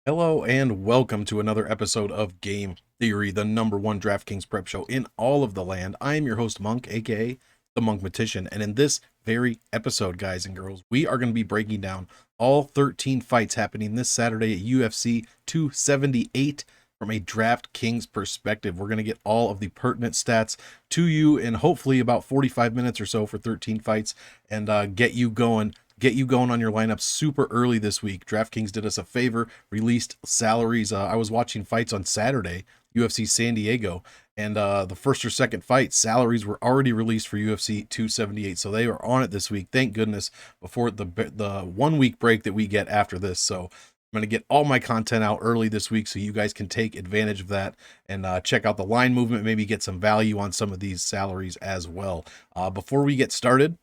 Hello and welcome to another episode of Game Theory, the #1 DraftKings prep show in all of the land. I am your host, Monk, aka the Monkmatician, and in this very episode, guys and girls, we are going to be breaking down all 13 fights happening this Saturday at UFC 278 from a DraftKings perspective. We're going to get all of the pertinent stats to you in hopefully about 45 minutes or so for 13 fights and get you going on your lineup super early this week. DraftKings did us a favor, released salaries. I was watching fights on Saturday, UFC San Diego, and the first or second fight, salaries were already released for UFC 278. So they are on it this week. Thank goodness, before the 1 week break that we get after this. So I'm going to get all my content out early this week so you guys can take advantage of that and check out the line movement, maybe get some value on some of these salaries as well. Before we get started,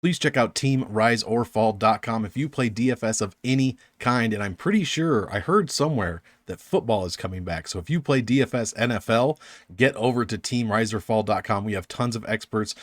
please check out teamriseorfall.com if you play DFS of any kind, and I'm pretty sure I heard somewhere that football is coming back. So if you play DFS NFL, get over to teamriseorfall.com. We have tons of experts,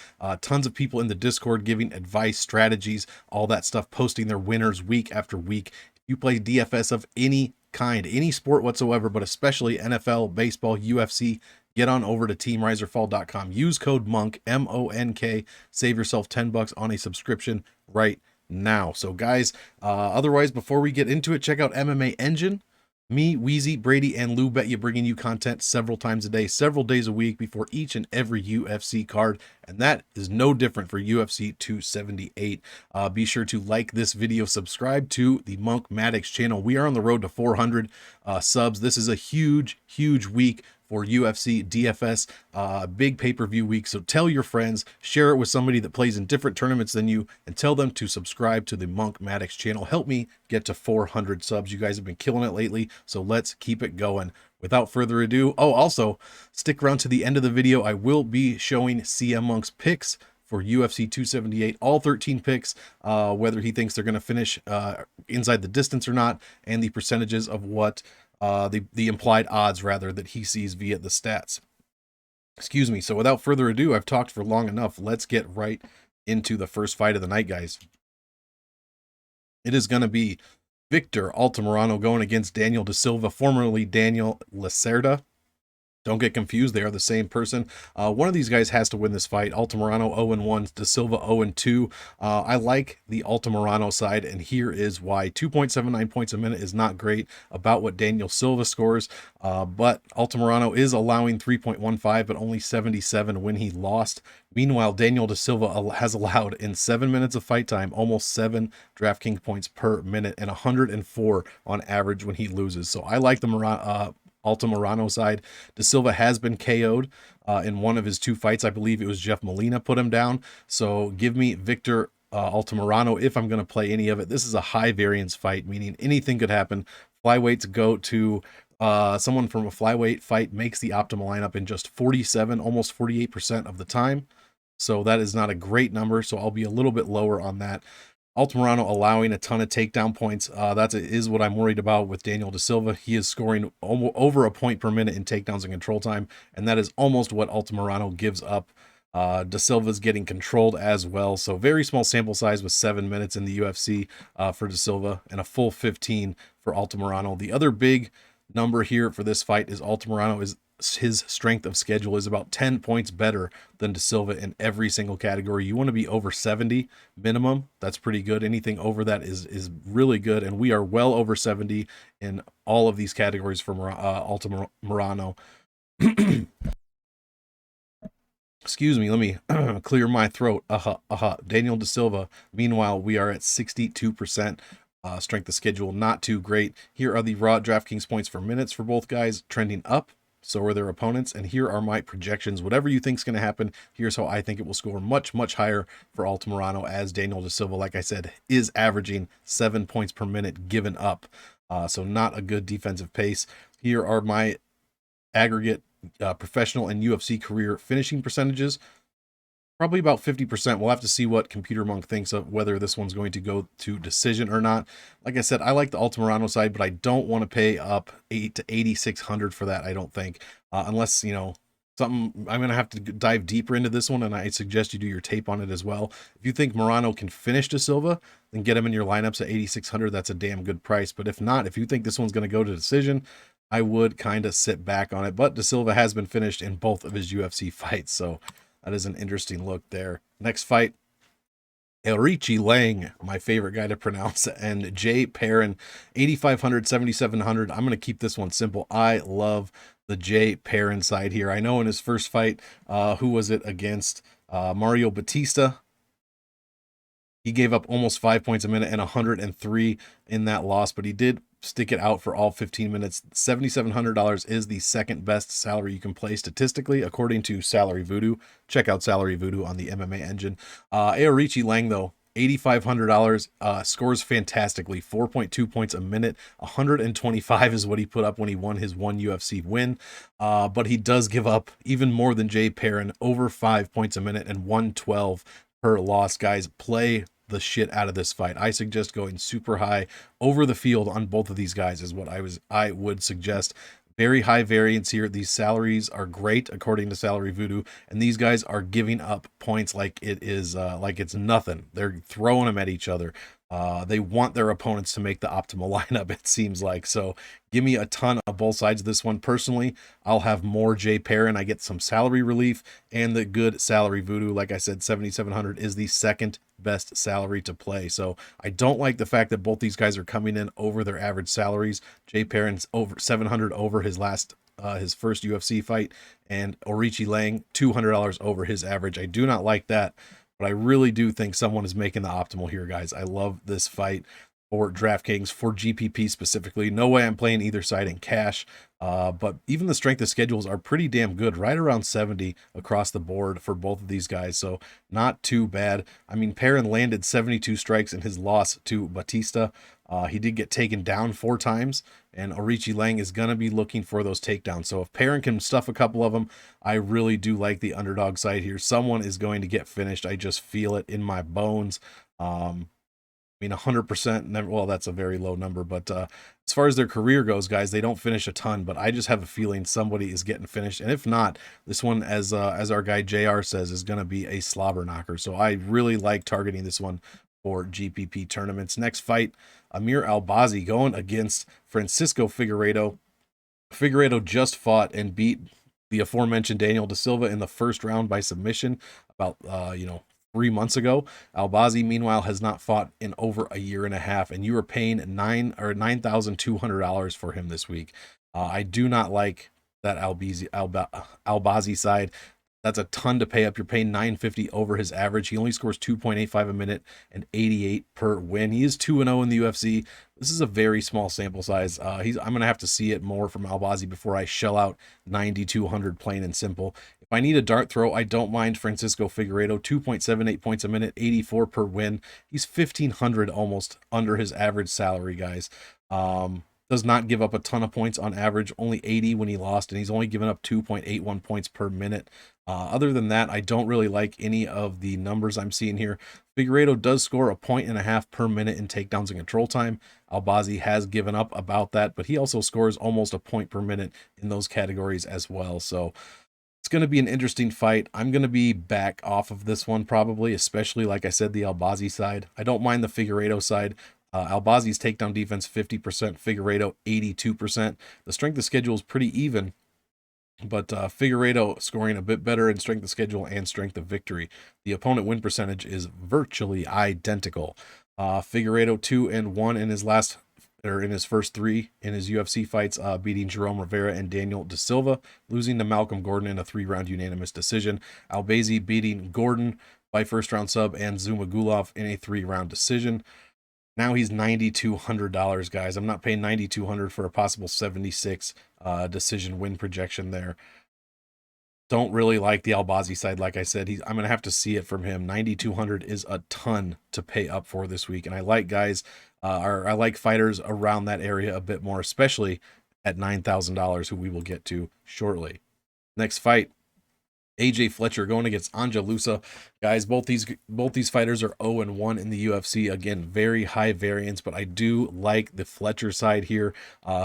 tons of people in the Discord giving advice, strategies, all that stuff, posting their winners week after week. If you play DFS of any kind, any sport whatsoever, but especially NFL, baseball, UFC, get on over to teamriseorfall.com. Use code MONK, M-O-N-K. Save yourself $10 on a subscription right now. So guys, otherwise, before we get into it, check out MMA Engine. Me, Wheezy, Brady, and Lou Bet you bringing you content several times a day, several days a week before each and every UFC card. And that is no different for UFC 278. Be sure to like this video, subscribe to the Monk Maddox channel. We are on the road to 400 subs. This is a huge, huge week for UFC DFS, big pay-per-view week. So tell your friends, share it with somebody that plays in different tournaments than you, and tell them to subscribe to the Monk Maddox channel. Help me get to 400 subs. You guys have been killing it lately, so let's keep it going. Without further ado, also stick around to the end of the video. I will be showing CM Monk's picks for UFC 278, all 13 picks, whether he thinks they're going to finish inside the distance or not, and the percentages of what the implied odds rather that he sees via the stats. Excuse me. So without further ado, I've talked for long enough. Let's get right into the first fight of the night, guys. It is going to be Victor Altamirano going against Daniel Da Silva, formerly Daniel Lacerda. Don't get confused, they are the same person. One of these guys has to win this fight. Altamirano 0-1, Da Silva 0-2. I like the Altamirano side, and here is why. 2.79 points a minute is not great, about what Daniel Silva scores, but Altamirano is allowing 3.15, but only 77 when he lost. Meanwhile, Daniel Da Silva has allowed, in 7 minutes of fight time, almost 7 DraftKings points per minute and 104 on average when he loses. So I like the Altamirano side. Da Silva has been KO'd in one of his 2 fights. I believe it was Jeff Molina put him down. So give me Victor Altamirano if I'm going to play any of it. This is a high variance fight, meaning anything could happen. Flyweights go to someone from a flyweight fight makes the optimal lineup in just 47, almost 48% of the time. So that is not a great number. So I'll be a little bit lower on that. Altamirano allowing a ton of takedown points. That is what I'm worried about with Daniel Da Silva. He is scoring over a point per minute in takedowns and control time, and that is almost what Altamirano gives up. Da Silva's getting controlled as well. So very small sample size with 7 minutes in the UFC for Da Silva and a full 15 for Altamirano. The other big number here for this fight is Altamirano is his strength of schedule is about 10 points better than Da Silva in every single category. You want to be over 70 minimum. That's pretty good. Anything over that is really good. And we are well over 70 in all of these categories for Altamirano. Excuse me, let me clear my throat. Daniel Da Silva, meanwhile, we are at 62%. Strength of schedule, not too great. Here are the raw DraftKings points for minutes for both guys, trending up. So are their opponents, and here are my projections. Whatever you think is going to happen, here's how I think it will score. Much, much higher for Altamirano, as Daniel Da Silva, like I said, is averaging 7 points per minute given up. So not a good defensive pace. Here are my aggregate professional and UFC career finishing percentages. Probably about 50%. We'll have to see what Computer Monk thinks of whether this one's going to go to decision or not. Like I said, I like the Altamirano side, but I don't want to pay up 8 to 8,600 for that. I don't think, unless something I'm going to have to dive deeper into this one, and I suggest you do your tape on it as well. If you think Marano can finish De Silva, then get him in your lineups at 8,600. That's a damn good price. But if not, if you think this one's going to go to decision, I would kind of sit back on it. But De Silva has been finished in both of his UFC fights, so that is an interesting look there. Next fight, Aoriqileng, my favorite guy to pronounce, and Jay Perrin, 8,500, 7,700. I'm going to keep this one simple. I love the Jay Perrin side here. I know in his first fight, who was it against? Mario Batista. He gave up almost 5 points a minute and 103 in that loss, but he did stick it out for all 15 minutes. $7,700 is the second best salary you can play statistically, according to Salary Voodoo. Check out Salary Voodoo on the MMA engine. Aoriqileng, though, $8,500, scores fantastically, 4.2 points a minute. 125 is what he put up when he won his one UFC win. But he does give up even more than Jay Perrin, over 5 points a minute and 112 per loss. Guys, play the shit out of this fight. I suggest going super high over the field on both of these guys is what I would suggest. Very high variance here. These salaries are great according to Salary Voodoo, and these guys are giving up points like it is like it's nothing. They're throwing them at each other. They want their opponents to make the optimal lineup, it seems like. So give me a ton of both sides of this one. Personally, I'll have more Jay Perrin. I get some salary relief and the good Salary Voodoo. Like I said, 7,700 is the second best salary to play. So I don't like the fact that both these guys are coming in over their average salaries. Jay Perrin's over 700 over his first UFC fight, and Aoriqileng $200 over his average. I do not like that. But I really do think someone is making the optimal here, guys. I love this fight for DraftKings, for GPP specifically. No way I'm playing either side in cash. But even the strength of schedules are pretty damn good, right around 70 across the board for both of these guys. So not too bad. I mean, Perrin landed 72 strikes in his loss to Batista. He did get taken down 4 times, and Aoriqileng is going to be looking for those takedowns. So if Perrin can stuff a couple of them, I really do like the underdog side here. Someone is going to get finished. I just feel it in my bones. I mean, 100%, never, well, that's a very low number, but as far as their career goes, guys, they don't finish a ton, but I just have a feeling somebody is getting finished. And if not, this one, as our guy JR says, is going to be a slobber knocker. So I really like targeting this one for GPP tournaments. Next fight, Amir Albazi going against Francisco Figueiredo. Figueiredo just fought and beat the aforementioned Daniel De Silva in the first round by submission about 3 months ago. Albazi, meanwhile, has not fought in over a year and a half, and you are paying $9,200 for him this week. I do not like that Albazi side. That's a ton to pay up. You're paying $950 over his average. He only scores 2.85 a minute and 88 per win. He is 2-0 in the UFC. This is a very small sample size. I'm going to have to see it more from Albazi before I shell out 9,200 plain and simple. If I need a dart throw, I don't mind Francisco Figueiredo. 2.78 points a minute, 84 per win. He's 1,500 almost under his average salary, guys. Does not give up a ton of points on average, only 80 when he lost, and he's only given up 2.81 points per minute. Other than that, I don't really like any of the numbers I'm seeing here. Figueiredo does score 1.5 points per minute in takedowns and control time. Albazi has given up about that, but he also scores almost 1 point per minute in those categories as well. So it's going to be an interesting fight. I'm going to be back off of this one probably, especially, like I said, the Albazi side. I don't mind the Figueiredo side. Albazi's takedown defense 50%, Figueiredo 82%. The strength of schedule is pretty even, but Figueiredo scoring a bit better in strength of schedule and strength of victory. The opponent win percentage is virtually identical. Figueiredo 2-1 in his first 3 in his UFC fights, beating Jerome Rivera and Daniel De Silva, losing to Malcolm Gordon in a 3-round unanimous decision. Albazi beating Gordon by first round sub and Zumagulov in a 3-round decision. Now he's $9,200, guys. I'm not paying $9,200 for a possible 76 decision win projection there. Don't really like the Albazi side. Like I said, I'm going to have to see it from him. $9,200 is a ton to pay up for this week. And I like guys, I like fighters around that area a bit more, especially at $9,000, who we will get to shortly. Next fight, AJ Fletcher going against Anja Loosa. Guys, both these fighters are 0-1 in the UFC. Again, very high variance, but I do like the Fletcher side here.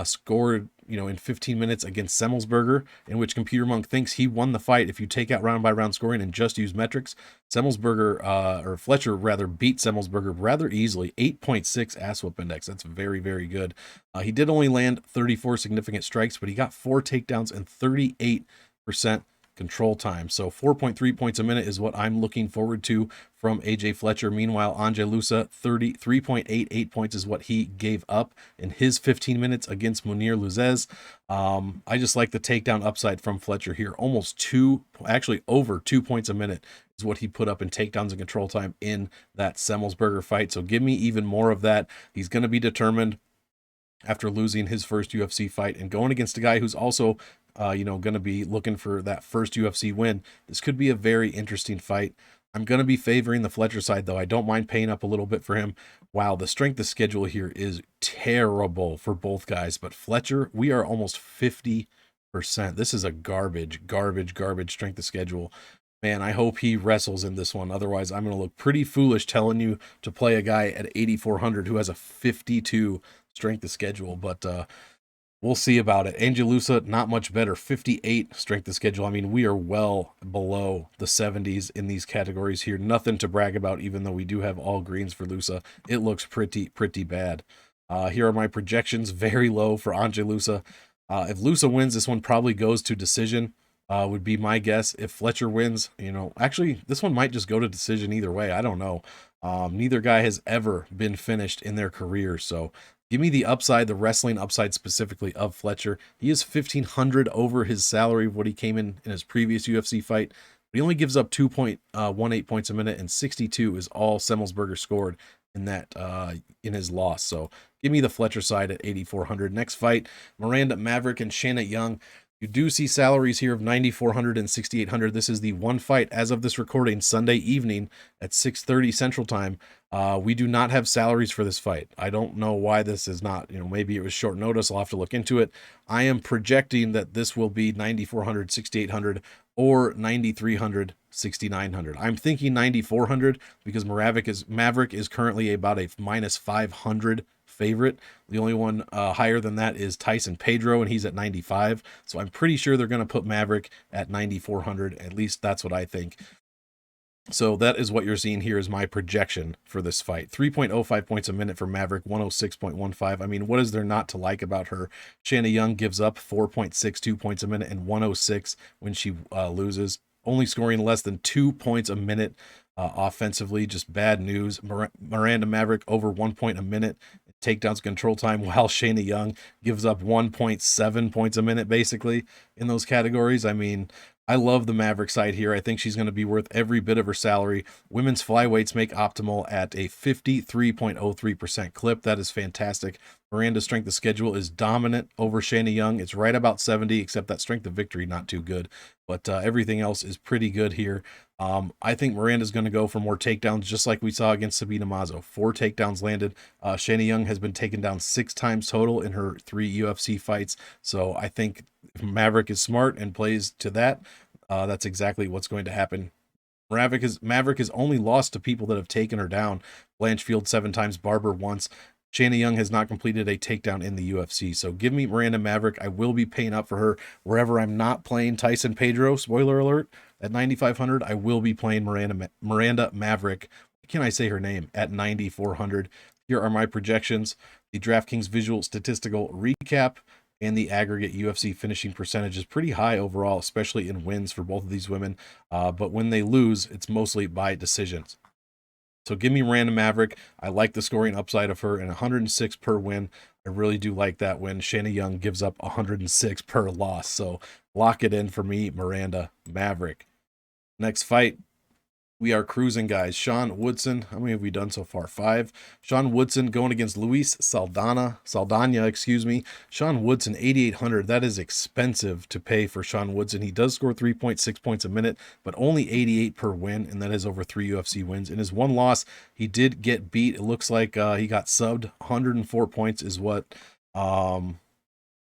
Scored, in 15 minutes against Semmelsberger, in which Computer Monk thinks he won the fight if you take out round by round scoring and just use metrics. Or Fletcher rather, beat Semmelsberger rather easily. 8.6 ass whoop index. That's very, very good. He did only land 34 significant strikes, but he got 4 takedowns and 38% control time. So 4.3 points a minute is what I'm looking forward to from AJ Fletcher. Meanwhile, Anja Loosa, 33.88 points is what he gave up in his 15 minutes against Munir Luzez. I just like the takedown upside from Fletcher here. Over 2 points a minute is what he put up in takedowns and control time in that Semmelsberger fight. So give me even more of that. He's going to be determined after losing his first UFC fight and going against a guy who's also going to be looking for that first UFC win. This could be a very interesting fight. I'm going to be favoring the Fletcher side, though. I don't mind paying up a little bit for him. Wow, the strength of schedule here is terrible for both guys. But Fletcher, we are almost 50%. This is a garbage strength of schedule. Man, I hope he wrestles in this one. Otherwise, I'm going to look pretty foolish telling you to play a guy at 8,400 who has a 52 strength of schedule. But we'll see about it. Anja Loosa, not much better. 58 strength of schedule. I mean, we are well below the 70s in these categories here. Nothing to brag about, even though we do have all greens for Loosa. It looks pretty bad. Here are my projections. Very low for Anja Loosa. If Loosa wins, this one probably goes to decision. Would be my guess. If Fletcher wins, actually, this one might just go to decision either way. I don't know. Neither guy has ever been finished in their career, so give me the upside, the wrestling upside specifically of Fletcher. He is 1,500 over his salary of what he came in his previous UFC fight. But he only gives up 2.18 points a minute, and 62 is all Semmelsberger scored in that in his loss. So give me the Fletcher side at 8,400. Next fight, Miranda Maverick and Shanna Young. You do see salaries here of 9,400 and 6,800. This is the one fight as of this recording, Sunday evening at 6:30 Central Time. We do not have salaries for this fight. I don't know why this is not, maybe it was short notice. I'll have to look into it. I am projecting that this will be 9,400, 6,800 or 9,300, 6,900. I'm thinking 9,400 because Maverick is currently about a minus 500 favorite. The only one higher than that is Tyson Pedro, and he's at 95. So I'm pretty sure they're going to put Maverick at 9,400. At least that's what I think. So that is what you're seeing here is my projection for this fight. 3.05 points a minute for Maverick, 106.15. I mean, what is there not to like about her? Shanna Young gives up 4.62 points a minute and 106 when she loses, only scoring less than 2 points a minute offensively. Just bad news. Miranda Maverick over 1 point a minute takedowns control time, while Shanna Young gives up 1.7 points a minute basically in those categories. I mean, I love the Maverick side here. I think she's going to be worth every bit of her salary. Women's flyweights make optimal at a 53.03% clip. That is fantastic. Miranda's strength of schedule is dominant over Shanna Young. It's right about 70, except that strength of victory, not too good. But everything else is pretty good here. I think Miranda's going to go for more takedowns, just like we saw against Sabina Mazo. 4 takedowns landed. Shanna Young has been taken down 6 times total in her 3 UFC fights. So I think if Maverick is smart and plays to that, that's exactly what's going to happen. Maverick has only lost to people that have taken her down. Blanchfield 7 times, Barber once. Shanna Young has not completed a takedown in the UFC. So give me Miranda Maverick. I will be paying up for her wherever I'm not playing Tyson Pedro. Spoiler alert. At 9,500, I will be playing Miranda Maverick. Can I say her name? At 9,400. Here are my projections. The DraftKings visual statistical recap and the aggregate UFC finishing percentage is pretty high overall, especially in wins for both of these women. But when they lose, it's mostly by decisions. So give me Miranda Maverick. I like the scoring upside of her, and 106 per win. I really do like that win. Shanna Young gives up 106 per loss. So lock it in for me, Miranda Maverick. Next fight, we are cruising, guys. Sean Woodson. How many have we done so far? 5. Sean Woodson going against Luis Saldana. Sean Woodson, 8,800. That is expensive to pay for Sean Woodson. He does score 3.6 points a minute, but only 88 per win, and that is over 3 UFC wins. In his one loss, he did get beat. It looks like he got subbed. 104 points is what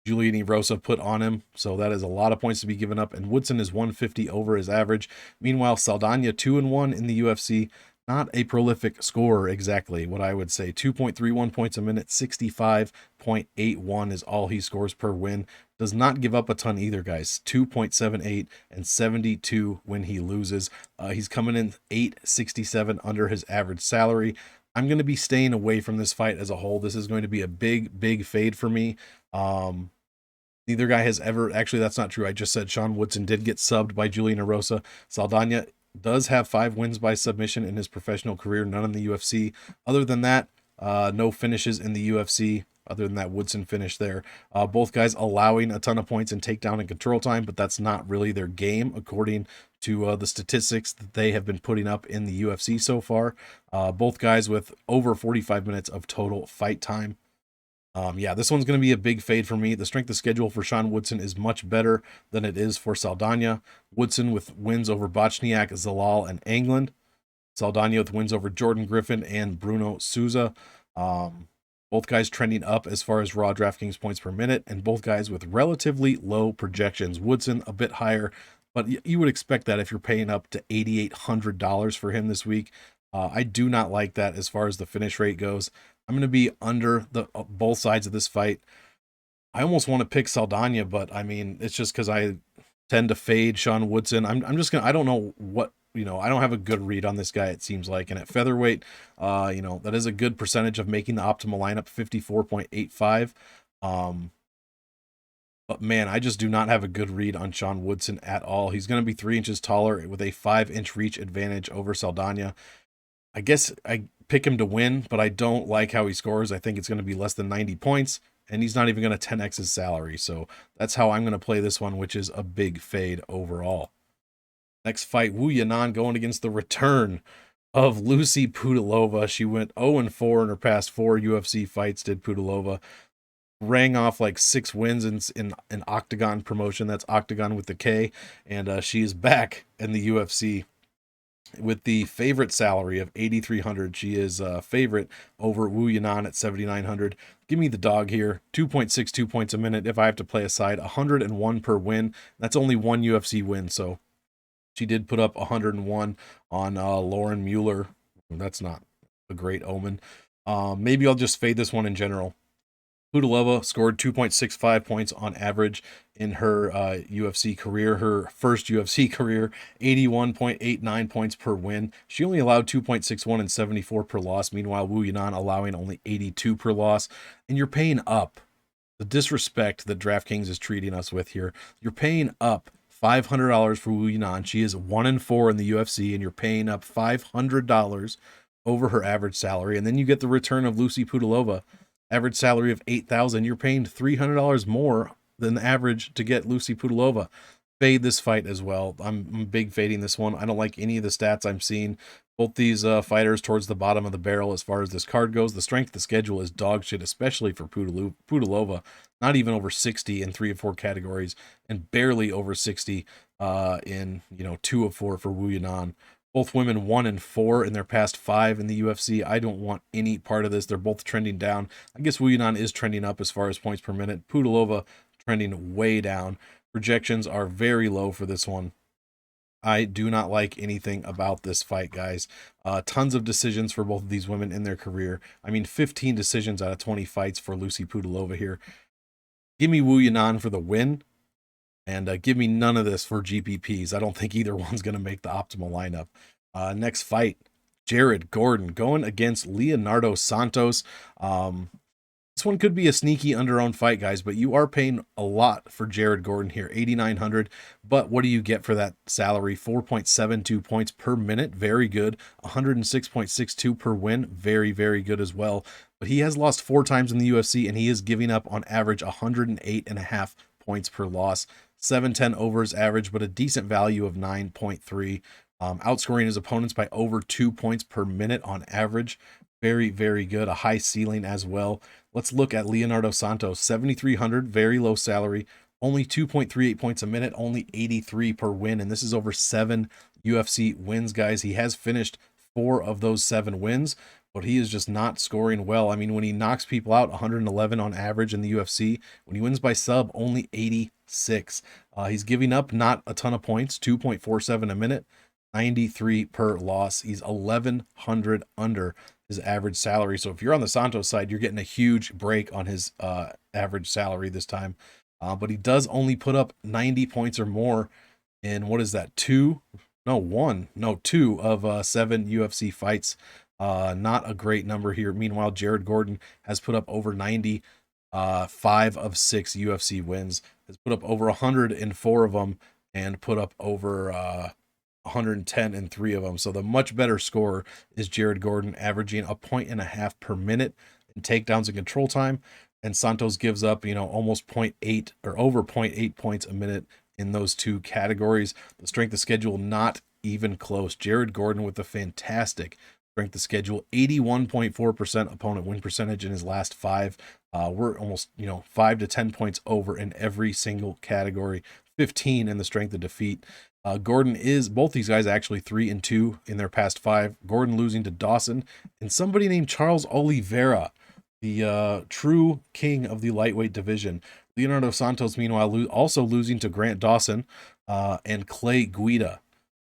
Julian Rosa put on him, so that is a lot of points to be given up. And Woodson is 150 over his average. Meanwhile, Saldana 2-1 in the UFC. Not a prolific scorer, exactly what I would say. 2.31 points a minute, 65.81 is all he scores per win. Does not give up a ton either, guys. 2.78 and 72 when he loses. He's coming in 867 under his average salary. I'm going to be staying away from this fight as a whole. This is going to be a big fade for me. Neither guy has ever, actually, that's not true. I just said Sean Woodson did get subbed by Julian Erosa. Saldana does have 5 wins by submission in his professional career, none in the UFC. Other than that, no finishes in the UFC. Other than that Woodson finish there. Both guys allowing a ton of points in takedown and control time, but that's not really their game according to the statistics that they have been putting up in the UFC so far. Both guys with over 45 minutes of total fight time. Yeah, this one's going to be a big fade for me. The strength of schedule for Sean Woodson is much better than it is for Saldana. Woodson with wins over Bochniak, Zalal, and England. Saldana with wins over Jordan Griffin and Bruno Souza. Both guys trending up as far as raw DraftKings points per minute, and both guys with relatively low projections. Woodson a bit higher, but you would expect that if you're paying up to $8,800 for him this week. I do not like that as far as the finish rate goes. I'm going to be under the both sides of this fight. I almost want to pick Saldana, but I mean, it's just because I tend to fade Sean Woodson. I'm just going to, I don't know what, I don't have a good read on this guy, it seems like. And at featherweight, that is a good percentage of making the optimal lineup, 54.85. But man, I just do not have a good read on Sean Woodson at all. He's going to be 3 inches taller with a 5-inch reach advantage over Saldana. I guess I pick him to win, but I don't like how he scores. I think it's going to be less than 90 points, and he's not even going to 10x his salary. So that's how I'm going to play this one, which is a big fade overall. Next fight, Wu Yanan going against the return of Lucy Pudilova. She went 0-4 in her past 4 UFC fights, did Pudilova. Rang off like 6 wins in an Octagon promotion. That's Octagon with the K. And she is back in the UFC with the favorite salary of $8,300. She is favorite over Wu Yanan at $7,900. Give me the dog here. 2.62 points a minute if I have to play a side. 101 per win. That's only 1 UFC win, so she did put up 101 on Lauren Mueller. That's not a great omen. Maybe I'll just fade this one in general. Pudilova scored 2.65 points on average in her UFC career. Her first UFC career, 81.89 points per win. She only allowed 2.61 and 74 per loss. Meanwhile, Wu Yanan allowing only 82 per loss. And you're paying up. The disrespect that DraftKings is treating us with here. You're paying up $500 for Wu Yanan. She is 1-4 in the UFC, and you're paying up $500 over her average salary. And then you get the return of Lucy Pudilova. Average salary of $8,000. You're paying $300 more than the average to get Lucy Pudilova. Fade this fight as well. I'm big fading this one. I don't like any of the stats I'm seeing. Both these fighters towards the bottom of the barrel as far as this card goes. The strength of the schedule is dog shit, especially for Pudilova. Not even over 60 in 3 of 4 categories, and barely over 60 in 2 of 4 for Wu Yanan. Both women 1-4 in their past 5 in the UFC. I don't want any part of this. They're both trending down. I guess Wu Yanan is trending up as far as points per minute. Pudilova trending way down. Projections are very low for this one. I do not like anything about this fight, guys. Tons of decisions for both of these women in their career. I mean, 15 decisions out of 20 fights for Lucy Pudilova here. Give me Wu Yanan for the win. And give me none of this for GPPs. I don't think either one's going to make the optimal lineup. Next fight, Jared Gordon going against Leonardo Santos. This one could be a sneaky under-owned fight, guys, but you are paying a lot for Jared Gordon here, $8,900. But what do you get for that salary? 4.72 points per minute, very good. 106.62 per win, very, very good as well. But he has lost 4 times in the UFC, and he is giving up on average 108.5 points per loss. 7-10 overs average, but a decent value of 9.3. Outscoring his opponents by over 2 points per minute on average. Very, very good. A high ceiling as well. Let's look at Leonardo Santos. 7,300, very low salary. Only 2.38 points a minute, only 83 per win. And this is over 7 UFC wins, guys. He has finished 4 of those 7 wins. but he is just not scoring well. I mean, when he knocks people out, 111 on average in the UFC. When he wins by sub, only 86. He's giving up not a ton of points, 2.47 a minute, 93 per loss. He's 1,100 under his average salary. So if you're on the Santos side, you're getting a huge break on his average salary this time. But he does only put up 90 points or more in, what is that, two of 7 UFC fights. Not a great number here. Meanwhile, Jared Gordon has put up over 90, 5 of 6 UFC wins, has put up over 100 in 4 of them, and put up over 110 in 3 of them. So the much better scorer is Jared Gordon, averaging 1.5 points per minute in takedowns and control time. And Santos gives up, almost 0.8 or over 0.8 points a minute in those two categories. The strength of schedule, not even close. Jared Gordon with a fantastic strength of schedule, 81.4% opponent win percentage in his last 5. We're almost, 5 to 10 points over in every single category, 15 in the strength of defeat. Gordon is, both these guys actually 3-2 in their past 5. Gordon losing to Dawson and somebody named Charles Oliveira, the true king of the lightweight division. Leonardo Santos, meanwhile, also losing to Grant Dawson and Clay Guida.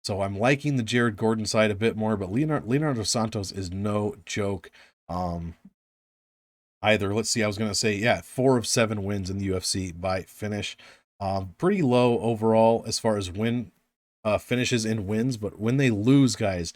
So I'm liking the Jared Gordon side a bit more, but Leonardo Santos is no joke either. Let's see, I was going to say, 4 of 7 wins in the UFC by finish. Pretty low overall as far as finishes in wins, but when they lose, guys,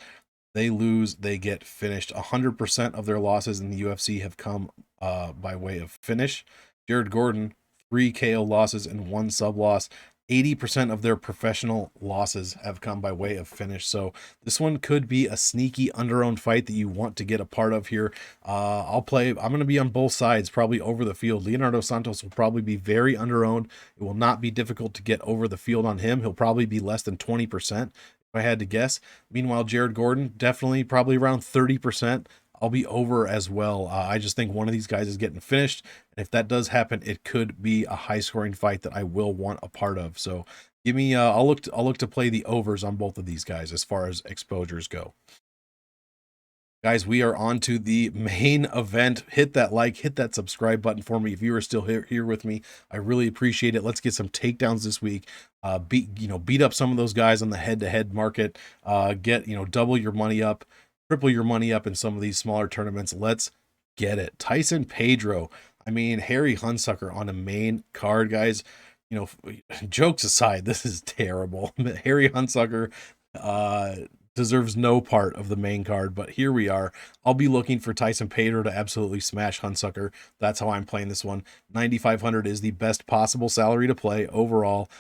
they get finished. 100% of their losses in the UFC have come by way of finish. Jared Gordon, 3 KO losses and 1 sub loss. 80% of their professional losses have come by way of finish. So this one could be a sneaky underowned fight that you want to get a part of here. I'm going to be on both sides, probably over the field. Leonardo Santos will probably be very underowned. It will not be difficult to get over the field on him. He'll probably be less than 20%. If I had to guess. Meanwhile, Jared Gordon, definitely probably around 30%. I'll be over as well. I just think one of these guys is getting finished. And if that does happen, it could be a high scoring fight that I will want a part of. So give me, I'll look to play the overs on both of these guys as far as exposures go. Guys, we are on to the main event. Hit that like, hit that subscribe button for me if you are still here with me. I really appreciate it. Let's get some takedowns this week. Beat up some of those guys on the head-to-head market. Get, double your money up, triple your money up in some of these smaller tournaments. Let's get it. Tyson Pedro. I mean, Harry Hunsucker on a main card, guys. Jokes aside, this is terrible. Harry Hunsucker deserves no part of the main card, but here we are. I'll be looking for Tyson Pedro to absolutely smash Hunsucker. That's how I'm playing this one. 9,500 is the best possible salary to play overall.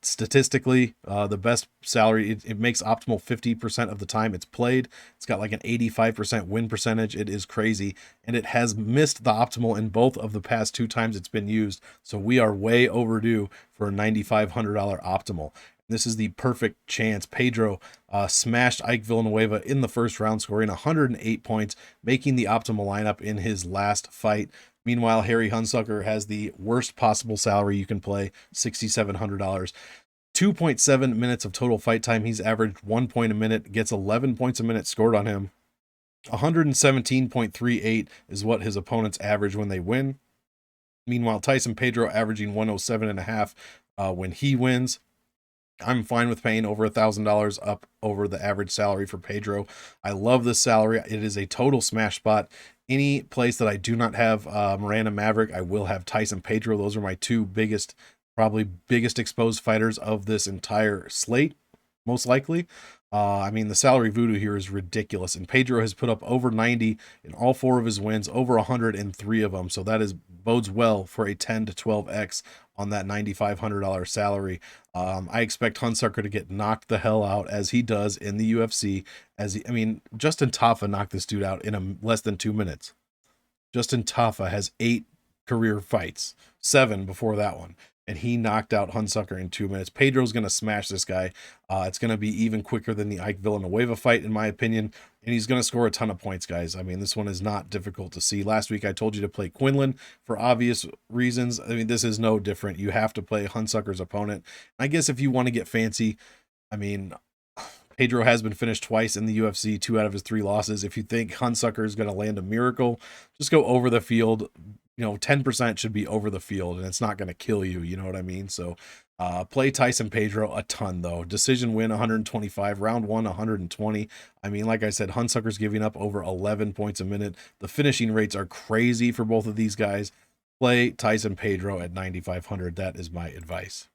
Statistically, the best salary, it makes optimal 50% of the time it's played. It's got like an 85% win percentage. It is crazy, and it has missed the optimal in both of the past 2 times it's been used. So we are way overdue for a $9,500 optimal. This is the perfect chance. Pedro smashed Ike Villanueva in the first round, scoring 108 points, making the optimal lineup in his last fight. Meanwhile, Harry Hunsucker has the worst possible salary you can play, $6,700. 2.7 minutes of total fight time. He's averaged 1 point a minute, gets 11 points a minute scored on him. 117.38 is what his opponents average when they win. Meanwhile, Tyson Pedro averaging 107.5 when he wins. I'm fine with paying over $1,000 up over the average salary for Pedro. I love this salary. It is a total smash spot. Any place that I do not have Miranda Maverick, I will have Tyson Pedro. Those are my 2 probably biggest exposed fighters of this entire slate, most likely. I mean, the salary voodoo here is ridiculous, and Pedro has put up over 90 in all 4 of his wins, over 100 in 3 of them. So that bodes well for a 10 to 12x on that $9,500 salary. I expect Hunsucker to get knocked the hell out as he does in the UFC. Justin Tafa knocked this dude out in less than 2 minutes. Justin Tafa has 8 career fights, 7 before that one, and he knocked out Hunsucker in 2 minutes. Pedro's going to smash this guy. It's going to be even quicker than the Ike Villanueva fight, in my opinion, and he's going to score a ton of points, guys. I mean, this one is not difficult to see. Last week, I told you to play Quinlan for obvious reasons. I mean, this is no different. You have to play Hunsucker's opponent. I guess if you want to get fancy, I mean, Pedro has been finished twice in the UFC, 2 out of his 3 losses. If you think Hunsucker is going to land a miracle, just go over the field. 10% should be over the field, and it's not going to kill you. You know what I mean? So play Tyson Pedro a ton, though. Decision win 125, round 1 120. I mean, like I said, Hunsucker's giving up over 11 points a minute. The finishing rates are crazy for both of these guys. Play Tyson Pedro at 9,500. That is my advice.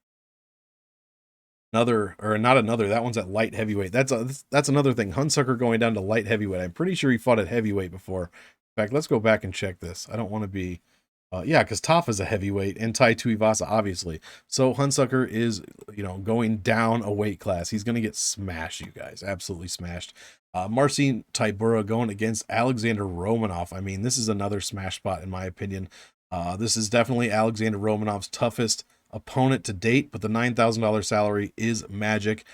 That one's at light heavyweight. That's another thing. Hunsucker going down to light heavyweight. I'm pretty sure he fought at heavyweight before. In fact, let's go back and check this. I don't want to be yeah, because Toph is a heavyweight and Tai Tuivasa, obviously. So Hunsucker is, going down a weight class. He's going to get smashed, you guys. Absolutely smashed. Marcin Tybura going against Alexander Romanov. I mean, this is another smash spot, in my opinion. This is definitely Alexander Romanov's toughest opponent to date, but the $9,000 salary is magic.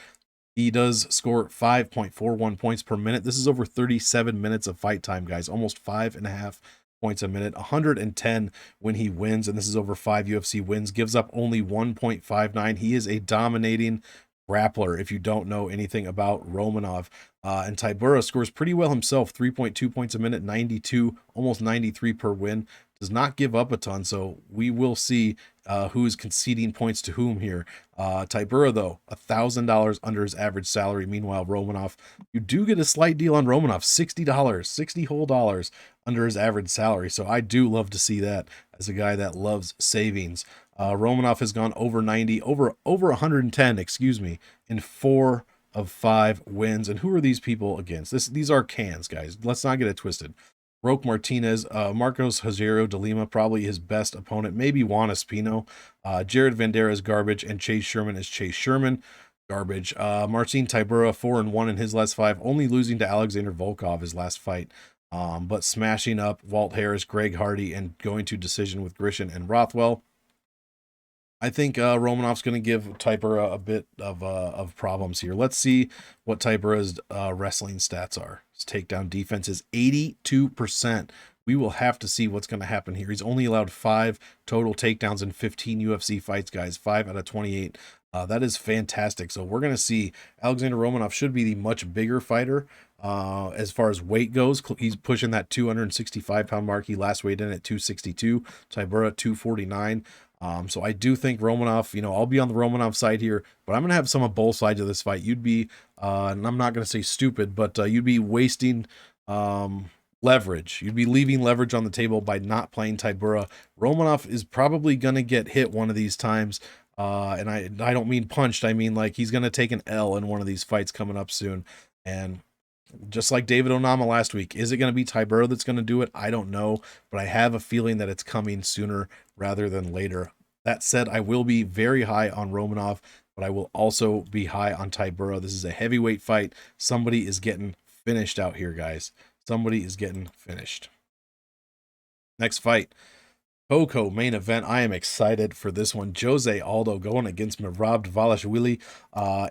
He does score 5.41 points per minute. This is over 37 minutes of fight time, guys. Almost 5.5 points a minute. 110 when he wins, and this is over 5 UFC wins. Gives up only 1.59. He is a dominating grappler if you don't know anything about Romanov. And Tybura scores pretty well himself. 3.2 points a minute, 92, almost 93 per win. Does not give up a ton, so we will see who is conceding points to whom here. Tybura, though, $1,000 under his average salary. Meanwhile, Romanov, you do get a slight deal on Romanov, $60, 60 whole dollars under his average salary. So I do love to see that as a guy that loves savings. Romanov has gone over 90, over 110, excuse me, in 4 of 5 wins. And who are these people against? These are cans, guys. Let's not get it twisted. Roque Martinez, Marcos Rogério de Lima, probably his best opponent. Maybe Juan Espino. Jared Vanderaa is garbage, and Chase Sherman is Chase Sherman. Garbage. Marcin Tybura, 4-1 in his last 5, only losing to Alexander Volkov his last fight. But smashing up Walt Harris, Greg Hardy, and going to decision with Grishin and Rothwell. I think Romanov's going to give Tybura a bit of problems here. Let's see what Tybura's wrestling stats are. His takedown defense is 82%. We will have to see what's going to happen here. He's only allowed 5 total takedowns in 15 UFC fights, guys. 5 out of 28. That is fantastic. So we're going to see Alexander Romanov should be the much bigger fighter. As far as weight goes, he's pushing that 265-pound mark. He last weighed in at 262. Tybura 249. So I do think Romanov, I'll be on the Romanov side here, but I'm going to have some of both sides of this fight. You'd be, and I'm not going to say stupid, but you'd be wasting leverage. You'd be leaving leverage on the table by not playing Tybura. Romanov is probably going to get hit one of these times. And I don't mean punched. I mean, like, he's going to take an L in one of these fights coming up soon. And just like David Onama last week, is it going to be Tybura that's going to do it? I don't know, but I have a feeling that it's coming sooner rather than later. That said, I will be very high on Romanov, but I will also be high on Tybura. This is a heavyweight fight. Somebody is getting finished out here, guys. Somebody is getting finished. Next fight, Coco main event. I am excited for this one. Jose Aldo going against Merab Dvalishvili.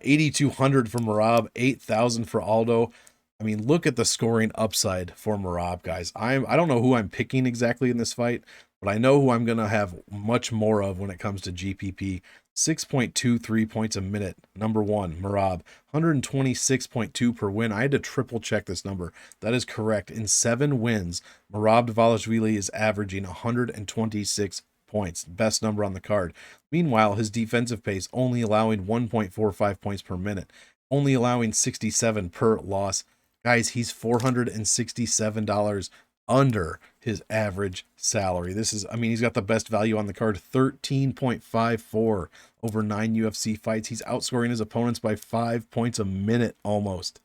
8,200 for Merab, 8,000 for Aldo. I mean, look at the scoring upside for Merab, guys. I don't know who I'm picking exactly in this fight, but I know who I'm going to have much more of when it comes to GPP. 6.23 points a minute. Number 1, Merab. 126.2 per win. I had to triple check this number. That is correct. In 7 wins, Merab Dvalishvili is averaging 126 points. Best number on the card. Meanwhile, his defensive pace only allowing 1.45 points per minute. Only allowing 67 per loss. Guys, he's $467 under his average salary. He's got the best value on the card, 13.54 over 9 UFC fights. He's outscoring his opponents by 5 points a minute almost.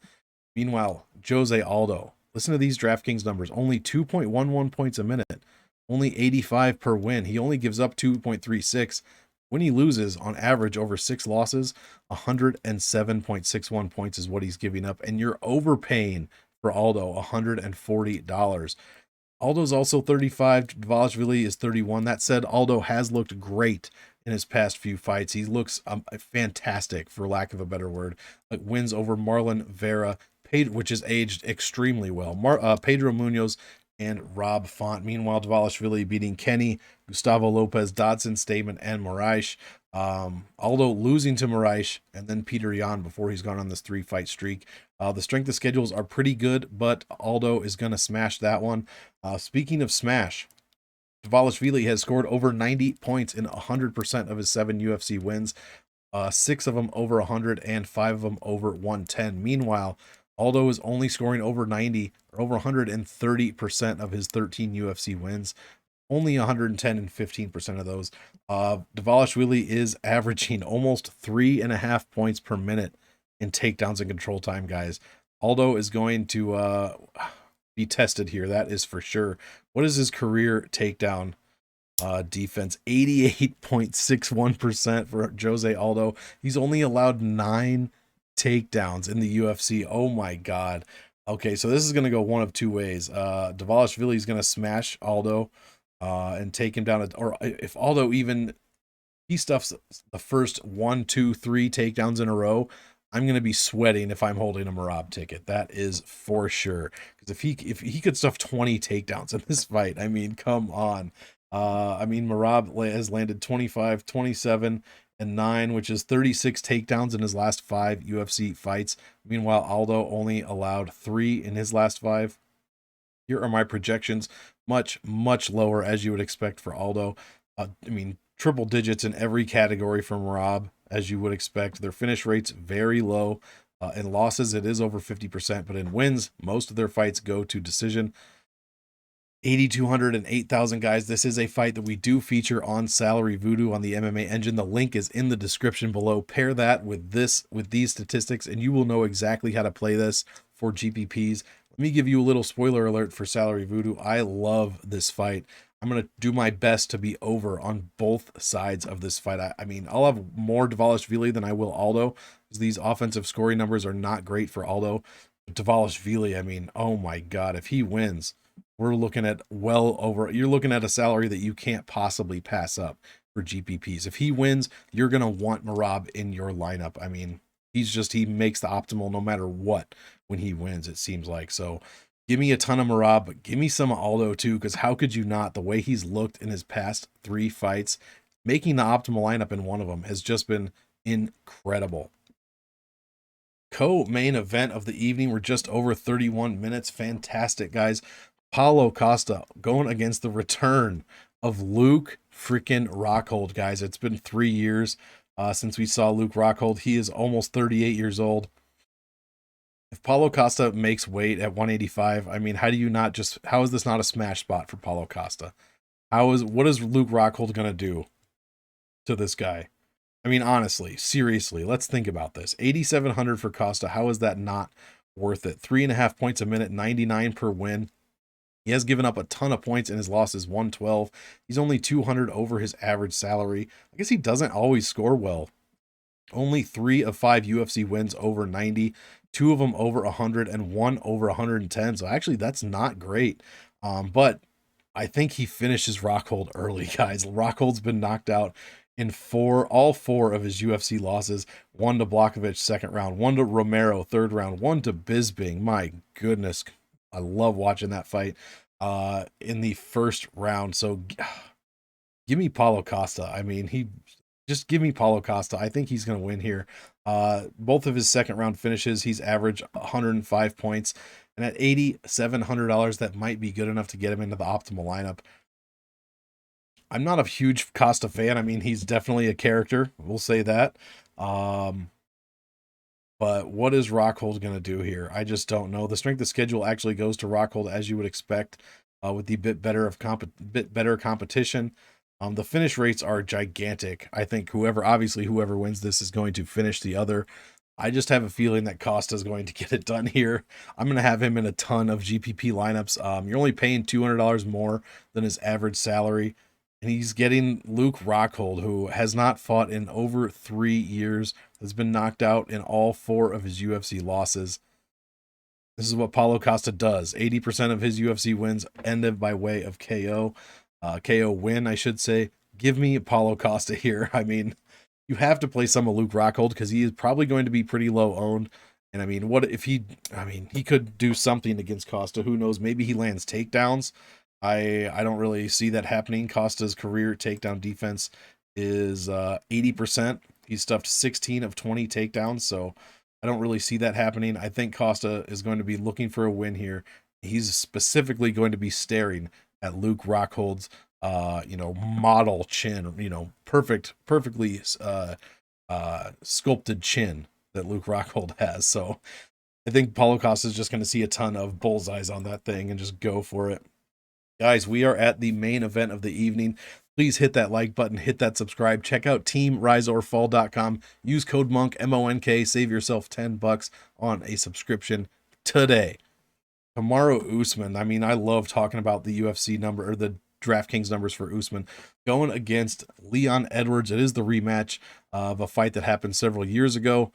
Meanwhile, Jose Aldo, listen to these DraftKings numbers, only 2.11 points a minute, only 85 per win. He only gives up 2.36. When he loses, on average, over 6 losses, 107.61 points is what he's giving up. And you're overpaying for Aldo, $140. Aldo's also 35. Dvalishvili is 31. That said, Aldo has looked great in his past few fights. He looks fantastic, for lack of a better word. Like wins over Marlon Vera, which is aged extremely well. Pedro Munoz and Rob Font. Meanwhile, Dvalishvili beating Kenny, Gustavo Lopez, Dodson, Stamen, and Moraes. Aldo losing to Moraes and then Peter Yan before he's gone on this 3-fight streak. The strength of schedules are pretty good, but Aldo is going to smash that one. Speaking of smash, Dvalishvili has scored over 90 points in 100% of his 7 UFC wins. 6 of them over 100 and 5 of them over 110. Meanwhile, Aldo is only scoring over 90 or over 130% of his 13 UFC wins. Only 110 and 15% of those. Dvalishvili is averaging almost 3.5 points per minute in takedowns and control time, guys. Aldo is going to be tested here. That is for sure. What is his career takedown defense? 88.61% for Jose Aldo. He's only allowed 9 takedowns in the UFC. Oh my God. Okay, so this is going to go one of two ways. Dvalishvili is going to smash Aldo and take him down. Or if Aldo even he stuffs the first 1, 2, 3 takedowns in a row, I'm going to be sweating if I'm holding a Merab ticket. That is for sure. Because if he could stuff 20 takedowns in this fight, I mean, come on. I mean, Merab has landed 25, 27, and 9, which is 36 takedowns in his last 5 UFC fights. Meanwhile, Aldo only allowed 3 in his last 5. Here are my projections. Much, much lower, as you would expect for Aldo. I mean, triple digits in every category from Merab, as you would expect. Their finish rate's very low. In losses, it is over 50%, but in wins, most of their fights go to decision. 8,200 and 8,000, guys. This is a fight that we do feature on Salary Voodoo on the MMA Engine. The link is in the description below. Pair that with these statistics, and you will know exactly how to play this for GPPs. Let me give you a little spoiler alert for Salary Voodoo. I love this fight. I'm going to do my best to be over on both sides of this fight. I mean, I'll have more Dvalishvili than I will Aldo, because these offensive scoring numbers are not great for Aldo. But Dvalishvili, I mean, oh my God, if he wins, we're looking at you're looking at a salary that you can't possibly pass up for GPPs. If he wins, you're going to want Merab in your lineup. I mean, he makes the optimal no matter what when he wins, it seems like. So give me a ton of Merab, but give me some Aldo too, because how could you not? The way he's looked in his past 3 fights, making the optimal lineup in one of them has just been incredible. Co-main event of the evening. We're just over 31 minutes. Fantastic, guys. Paulo Costa going against the return of Luke freaking Rockhold, guys. It's been 3 years since we saw Luke Rockhold. He is almost 38 years old. If Paulo Costa makes weight at 185, I mean, how is this not a smash spot for Paulo Costa? What is Luke Rockhold going to do to this guy? I mean, honestly, seriously, let's think about this. 8,700 for Costa. How is that not worth it? 3.5 points a minute, 99 per win. He has given up a ton of points in his losses, 112. He's only 200 over his average salary. I guess he doesn't always score well. Only 3 of 5 UFC wins over 90, 2 of them over 100, and 1 over 110. So actually, that's not great. But I think he finishes Rockhold early, guys. Rockhold's been knocked out in all 4 of his UFC losses. 1 to Blachowicz, second round. 1 to Romero, third round. 1 to Bisping. My goodness. I love watching that fight in the first round. So give me Paulo Costa. I mean, just give me Paulo Costa. I think he's going to win here. Both of his second round finishes, he's averaged 105 points. And at $8,700, that might be good enough to get him into the optimal lineup. I'm not a huge Costa fan. I mean, he's definitely a character. We'll say that. But what is Rockhold going to do here? I just don't know. The strength of schedule actually goes to Rockhold, as you would expect, with the bit better competition. The finish rates are gigantic. I think whoever wins this is going to finish the other. I just have a feeling that Costa is going to get it done here. I'm going to have him in a ton of GPP lineups. You're only paying $200 more than his average salary. And he's getting Luke Rockhold, who has not fought in over 3 years, has been knocked out in all 4 of his UFC losses. This is what Paulo Costa does. 80% of his UFC wins ended by way of KO. KO win, I should say. Give me Paulo Costa here. I mean, you have to play some of Luke Rockhold because he is probably going to be pretty low owned. And I mean, he could do something against Costa. Who knows? Maybe he lands takedowns. I don't really see that happening. Costa's career takedown defense is 80%. He stuffed 16 of 20 takedowns, so I don't really see that happening. I think Costa is going to be looking for a win here. He's specifically going to be staring at Luke Rockhold's model chin, perfectly sculpted chin that Luke Rockhold has. So I think Paulo Costa is just going to see a ton of bullseyes on that thing and just go for it. Guys, we are at the main event of the evening. Please hit that like button, hit that subscribe. Check out teamriseorfall.com. Use code MONK, M-O-N-K. Save yourself $10 on a subscription today. Kamaru Usman. I mean, I love talking about the UFC number or the DraftKings numbers for Usman going against Leon Edwards. It is the rematch of a fight that happened several years ago.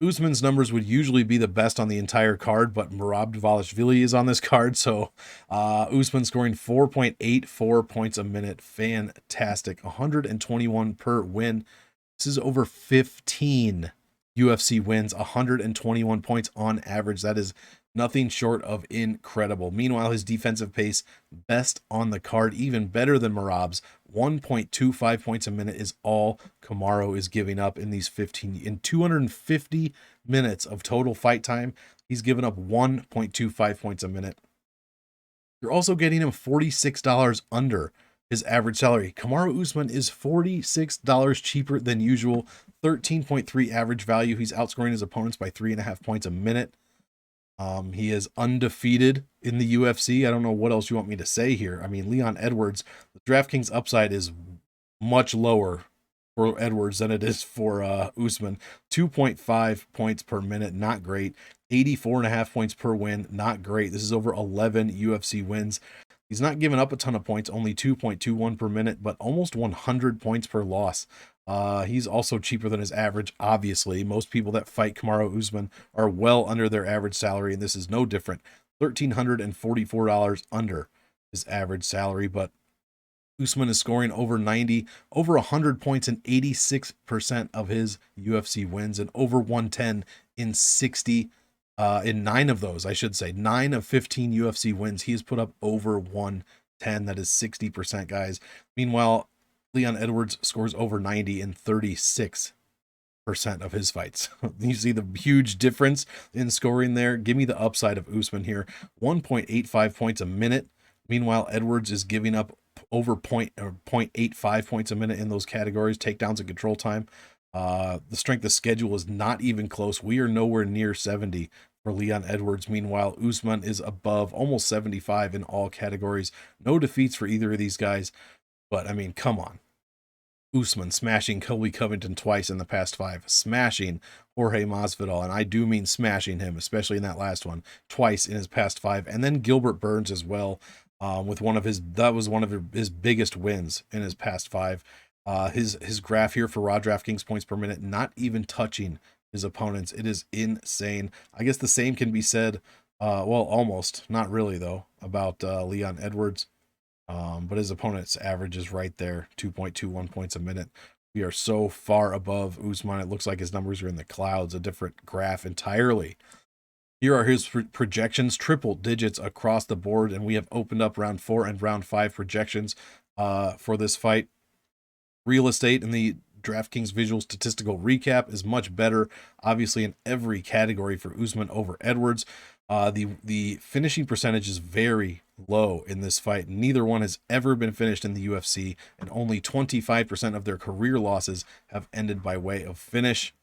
Usman's numbers would usually be the best on the entire card, but Merab Dvalishvili is on this card, so Usman scoring 4.84 points a minute. Fantastic. 121 per win. This is over 15 UFC wins, 121 points on average. That is nothing short of incredible. Meanwhile, his defensive pace, best on the card, even better than Merab's. 1.25 points a minute is all Kamaru is giving up in these 250 minutes of total fight time. He's given up 1.25 points a minute. You're also getting him $46 under his average salary. Kamaru Usman is $46 cheaper than usual. 13.3 average value. He's outscoring his opponents by 3.5 points a minute. He is undefeated in the UFC. I don't know what else you want me to say here. I mean, Leon Edwards, the DraftKings upside is much lower for Edwards than it is for Usman. 2.5 points per minute, not great. 84.5 points per win, not great. This is over 11 UFC wins. He's not giving up a ton of points, only 2.21 per minute, but almost 100 points per loss. He's also cheaper than his average, obviously. Most people that fight Kamaru Usman are well under their average salary, and this is no different. $1,344 under his average salary, but Usman is scoring over 90, over 100 points in 86% of his UFC wins, and over 110 in 60, in 9 of those, I should say. 9 of 15 UFC wins, he has put up over 110. That is 60%, guys. Meanwhile, Leon Edwards scores over 90 in 36% of his fights. You see the huge difference in scoring there. Give me the upside of Usman here. 1.85 points a minute. Meanwhile, Edwards is giving up over 0.85 points a minute in those categories, takedowns and control time. The strength of schedule is not even close. We are nowhere near 70 for Leon Edwards. Meanwhile, Usman is above almost 75 in all categories. No defeats for either of these guys. But, I mean, come on. Usman smashing Colby Covington twice in the past 5, smashing Jorge Masvidal, and I do mean smashing him, especially in that last one, twice in his past 5, and then Gilbert Burns as well, with one of his biggest wins in his past 5. His graph here for raw DraftKings points per minute, not even touching his opponents. It is insane. I guess the same can be said, well, almost, not really though, about Leon Edwards. But his opponent's average is right there, 2.21 points a minute. We are so far above Usman. It looks like his numbers are in the clouds, a different graph entirely. Here are his projections, triple digits across the board, and we have opened up round 4 and round 5 projections for this fight. Real estate in the DraftKings visual statistical recap is much better, obviously, in every category for Usman over Edwards. The finishing percentage is very low in this fight. Neither one has ever been finished in the UFC, and only 25% of their career losses have ended by way of finish.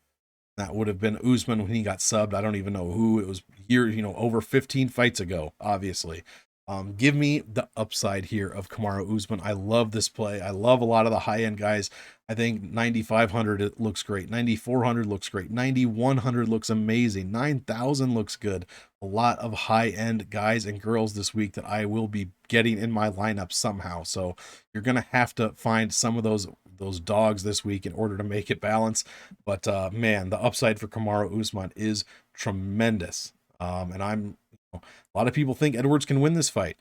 That would have been Usman when he got subbed. I don't even know who. It was over 15 fights ago, obviously. Give me the upside here of Kamaru Usman. I love this play. I love a lot of the high-end guys. I think 9,500 it looks great. 9,400 looks great. 9,100 looks amazing. 9,000 looks good. A lot of high-end guys and girls this week that I will be getting in my lineup somehow. So you're going to have to find some of those dogs this week in order to make it balance. But man, the upside for Kamaru Usman is tremendous. And a lot of people think Edwards can win this fight.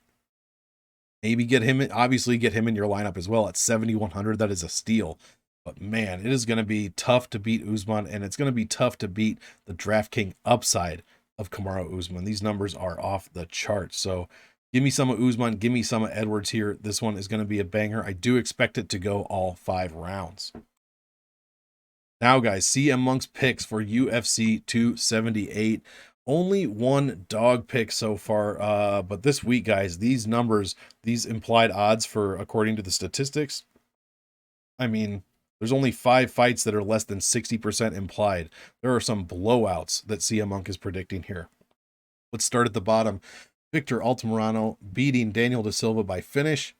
Maybe get him in your lineup as well at 7,100. That is a steal. But man, it is going to be tough to beat Usman, and it's going to be tough to beat the DraftKings upside of Kamaru Usman. These numbers are off the charts. So Give me some of Usman. Give me some of Edwards here. This one is going to be a banger. I do expect it to go all 5 rounds. Now, guys, CM Monk's picks for UFC 278. Only one dog pick so far, but this week, guys, these numbers, these implied odds for according to the statistics, I mean, there's only 5 fights that are less than 60% implied. There are some blowouts that CM Monk is predicting here. Let's start at the bottom. Victor Altamirano beating Daniel da Silva by finish.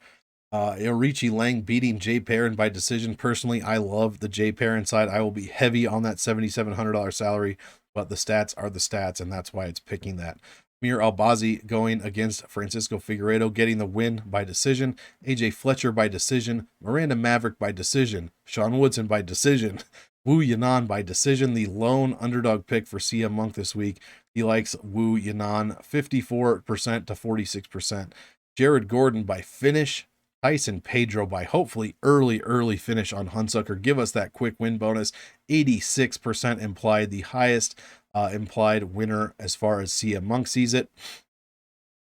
Aoriqileng beating Jay Perrin by decision. Personally, I love the Jay Perrin side. I will be heavy on that $7,700 salary, but the stats are the stats, and that's why it's picking that. Mir Albazi going against Francisco Figueiredo, getting the win by decision. AJ Fletcher by decision. Miranda Maverick by decision. Sean Woodson by decision. Wu Yanan by decision, the lone underdog pick for CM Monk this week. He likes Wu Yanan 54% to 46%. Jared Gordon by finish. Tyson Pedro by hopefully early finish on Hunsucker. Give us that quick win bonus. 86% implied, the highest implied winner as far as CM Monk sees it.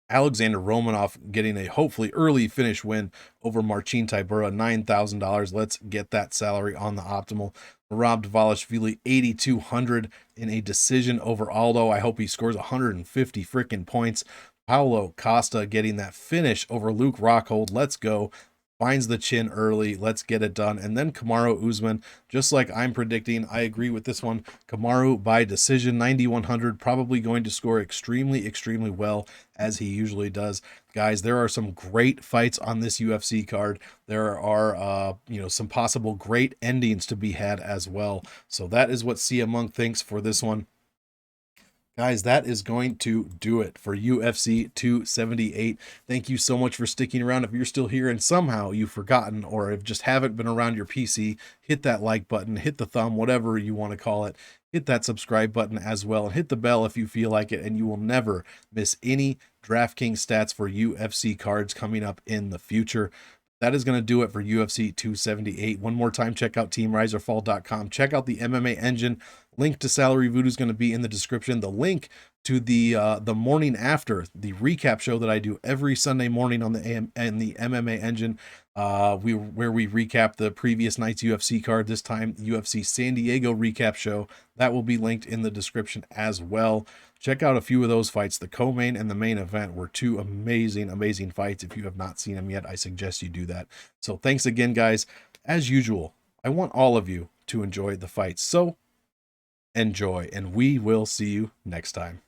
Alexander Romanov getting a hopefully early finish win over Marcin Tybura, $9,000. Let's get that salary on the optimal. Rob Dvalishvili, 8,200 in a decision over Aldo. I hope he scores 150 freaking points. Paulo Costa getting that finish over Luke Rockhold. Let's go. Finds the chin early. Let's get it done. And then Kamaru Usman, just like I'm predicting, I agree with this one. Kamaru by decision, 9,100, probably going to score extremely well, as he usually does. Guys, there are some great fights on this UFC card. There are, some possible great endings to be had as well. So that is what CM Monk thinks for this one. Guys, that is going to do it for UFC 278. Thank you so much for sticking around. If you're still here and somehow you've forgotten or if just haven't been around your PC, hit that like button, hit the thumb, whatever you want to call it. Hit that subscribe button as well, and hit the bell if you feel like it, and you will never miss any DraftKings stats for UFC cards coming up in the future. That is going to do it for UFC 278. One more time, check out teamriseorfall.com. Check out the MMA engine. Link to Salary Voodoo is going to be in the description. The link to the morning after, the recap show that I do every Sunday morning on the MMA engine, where we recap the previous night's UFC card, this time UFC San Diego recap show. That will be linked in the description as well. Check out a few of those fights. The co-main and the main event were 2 amazing fights. If you have not seen them yet, I suggest you do that. So thanks again, guys. As usual, I want all of you to enjoy the fights. So enjoy, and we will see you next time.